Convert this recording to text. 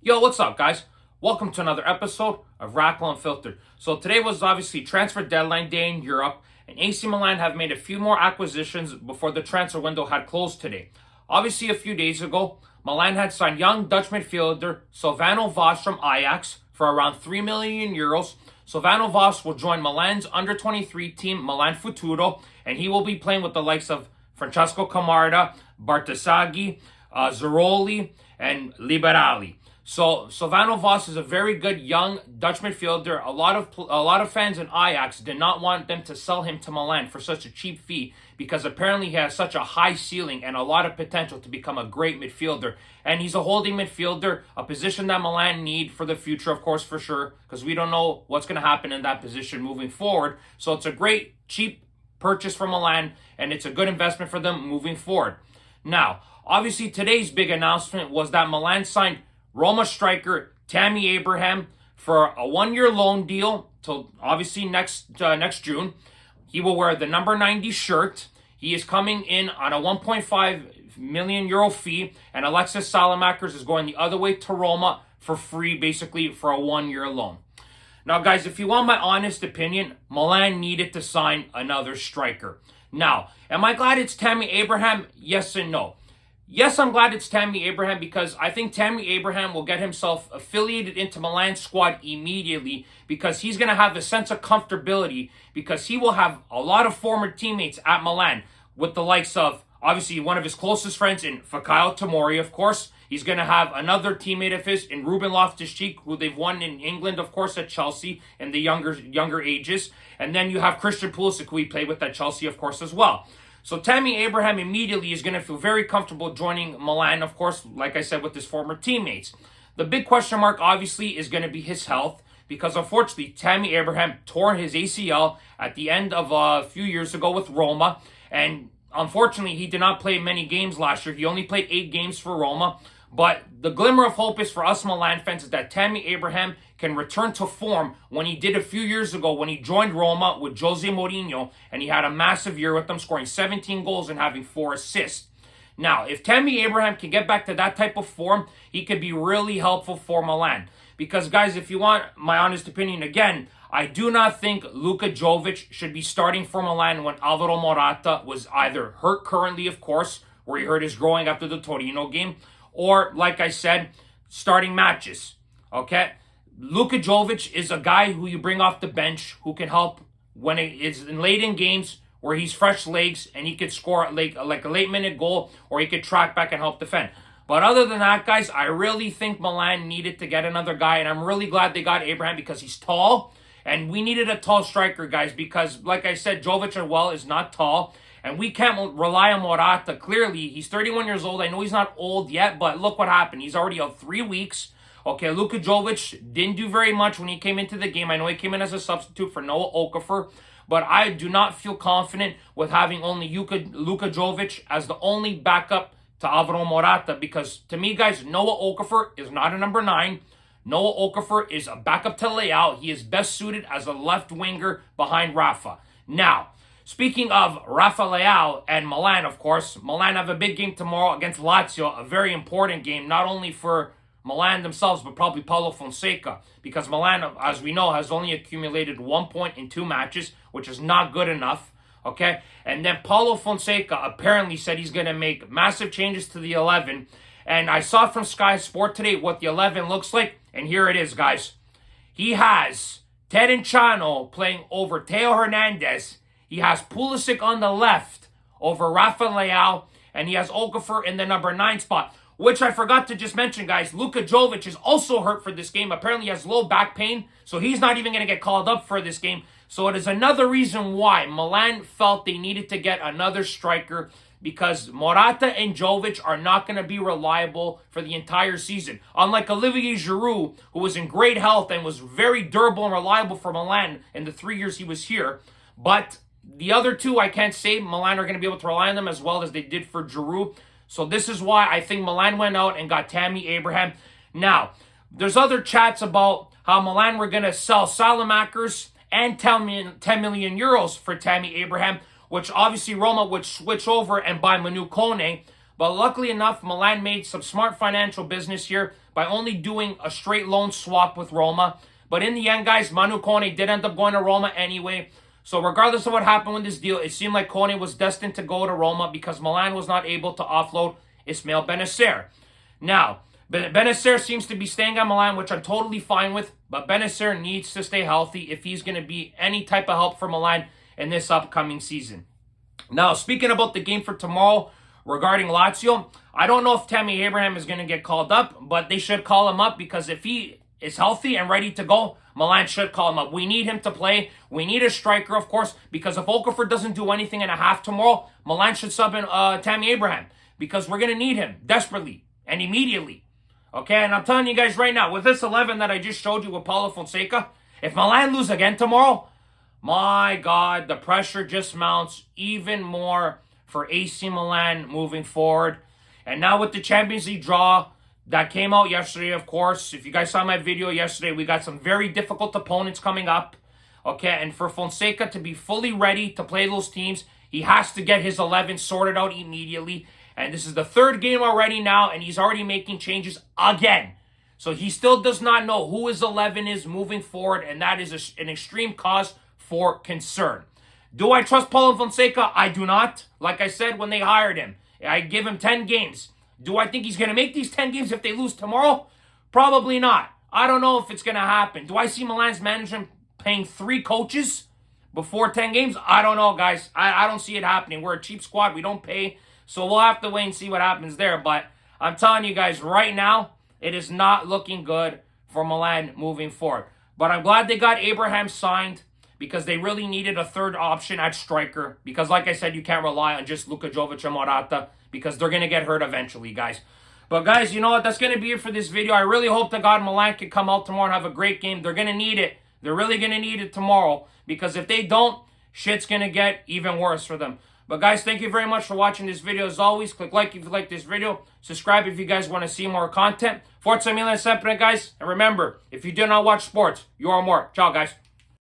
Yo, what's up, guys? Welcome to another episode of Rackle Unfiltered. So today was obviously transfer deadline day in Europe, and AC Milan have made a few more acquisitions before the transfer window had closed today. Obviously, a few days ago, Milan had signed young Dutch midfielder Sylvano Vos from Ajax for around 3 million euros. Sylvano Vos will join Milan's under-23 team, Milan Futuro, and he will be playing with the likes of Francesco Camarda, Bartasaghi, Zeroli, and Liberali. So Sylvano Vos is a very good young Dutch midfielder. A lot of fans in Ajax did not want them to sell him to Milan for such a cheap fee because apparently he has such a high ceiling and a lot of potential to become a great midfielder. And he's a holding midfielder, a position that Milan need for the future, of course, for sure, because we don't know what's going to happen in that position moving forward. So it's a great, cheap purchase for Milan, and it's a good investment for them moving forward. Now, obviously, today's big announcement was that Milan signed Roma striker Tammy Abraham for a 1-year loan deal till obviously next June. He will wear the number 90 shirt. He is coming in on a 1.5 million euro fee, and Alexis Salamakers is going the other way to Roma for free, basically for a 1-year loan. Now, guys, if you want my honest opinion, Milan needed to sign another striker. Now, am I glad it's Tammy Abraham? Yes and no. Yes, I'm glad it's Tammy Abraham because I think Tammy Abraham will get himself affiliated into Milan's squad immediately because he's going to have a sense of comfortability because he will have a lot of former teammates at Milan with the likes of, obviously, one of his closest friends in Fikayo Tomori, of course. He's going to have another teammate of his in Ruben Loftus-Cheek, who they've won in England, of course, at Chelsea in the younger ages. And then you have Christian Pulisic, who he played with at Chelsea, of course, as well. So Tammy Abraham immediately is going to feel very comfortable joining Milan, of course, like I said, with his former teammates. The big question mark, obviously, is going to be his health because, unfortunately, Tammy Abraham tore his ACL at the end of a few years ago with Roma, and unfortunately, he did not play many games last year. He only played 8 games for Roma. But the glimmer of hope is for us Milan fans is that Tammy Abraham can return to form when he did a few years ago when he joined Roma with Jose Mourinho, and he had a massive year with them, scoring 17 goals and having 4 assists. Now, if Tammy Abraham can get back to that type of form, he could be really helpful for Milan. Because, guys, if you want my honest opinion again, I do not think Luka Jovic should be starting for Milan when Alvaro Morata was either hurt currently, of course, where he hurt his groin after the Torino game, or, like I said, starting matches, okay? Luka Jovic is a guy who you bring off the bench who can help when it is late in games where he's fresh legs and he could score like a late-minute goal or he could track back and help defend. But other than that, guys, I really think Milan needed to get another guy, and I'm really glad they got Abraham because he's tall, and we needed a tall striker, guys, because, like I said, Jovic as well is not tall. And we can't rely on Morata. Clearly, he's 31 years old. I know he's not old yet, but look what happened. He's already out 3 weeks. Okay, Luka Jovic didn't do very much when he came into the game. I know he came in as a substitute for Noah Okafor, but I do not feel confident with having only Luka Jovic as the only backup to Alvaro Morata because, to me, guys, Noah Okafor is not a number 9. Noah Okafor is a backup to Leao. He is best suited as a left winger behind Rafa. Now, speaking of Rafa Leao and Milan, of course, Milan have a big game tomorrow against Lazio, a very important game, not only for Milan themselves, but probably Paulo Fonseca, because Milan, as we know, has only accumulated 1 point in 2 matches, which is not good enough, okay? And then Paulo Fonseca apparently said he's going to make massive changes to the 11, and I saw from Sky Sport today what the 11 looks like, and here it is, guys. He has Terenchano playing over Teo Hernandez. He has Pulisic on the left over Rafa Leao, and he has Okafor in the number 9 spot, which I forgot to just mention, guys. Luka Jovic is also hurt for this game. Apparently he has low back pain, so he's not even going to get called up for this game. So it is another reason why Milan felt they needed to get another striker because Morata and Jovic are not going to be reliable for the entire season. Unlike Olivier Giroud, who was in great health and was very durable and reliable for Milan in the 3 years he was here, but the other two, I can't say Milan are going to be able to rely on them as well as they did for Giroud. So this is why I think Milan went out and got Tammy Abraham. Now, there's other chats about how Milan were going to sell Salamakers and 10 million euros for Tammy Abraham, which obviously Roma would switch over and buy Manu Kone. But luckily enough, Milan made some smart financial business here by only doing a straight loan swap with Roma. But in the end, guys, Manu Kone did end up going to Roma anyway. So regardless of what happened with this deal, it seemed like Kone was destined to go to Roma because Milan was not able to offload Ismail Benacer. Now, Benacer seems to be staying at Milan, which I'm totally fine with. But Benacer needs to stay healthy if he's going to be any type of help for Milan in this upcoming season. Now, speaking about the game for tomorrow regarding Lazio, I don't know if Tammy Abraham is going to get called up, but they should call him up because if he is healthy and ready to go, Milan should call him up. We need him to play. We need a striker, of course, because if Okafor doesn't do anything in a half tomorrow, Milan should sub in Tammy Abraham because we're going to need him desperately and immediately. Okay, and I'm telling you guys right now, with this 11 that I just showed you with Paulo Fonseca, if Milan lose again tomorrow, my God, the pressure just mounts even more for AC Milan moving forward. And now with the Champions League draw that came out yesterday, of course, if you guys saw my video yesterday, we got some very difficult opponents coming up. Okay, and for Fonseca to be fully ready to play those teams, he has to get his 11 sorted out immediately. And this is the third game already now, and he's already making changes again. So he still does not know who his 11 is moving forward, and that is an extreme cause for concern. Do I trust Paulo Fonseca? I do not. Like I said when they hired him, I give him 10 games. Do I think he's going to make these 10 games if they lose tomorrow? Probably not. I don't know if it's going to happen. Do I see Milan's management paying 3 coaches before 10 games? I don't know, guys. I don't see it happening. We're a cheap squad. We don't pay. So we'll have to wait and see what happens there. But I'm telling you guys right now, it is not looking good for Milan moving forward. But I'm glad they got Abraham signed because they really needed a third option at striker. Because like I said, you can't rely on just Luka Jovic and Morata because they're going to get hurt eventually, guys. But guys, you know what? That's going to be it for this video. I really hope that God Milan can come out tomorrow and have a great game. They're going to need it. They're really going to need it tomorrow because if they don't, shit's going to get even worse for them. But guys, thank you very much for watching this video. As always, click like if you like this video. Subscribe if you guys want to see more content. Forza Milan sempre, guys. And remember, if you do not watch sports, you are more. Ciao, guys.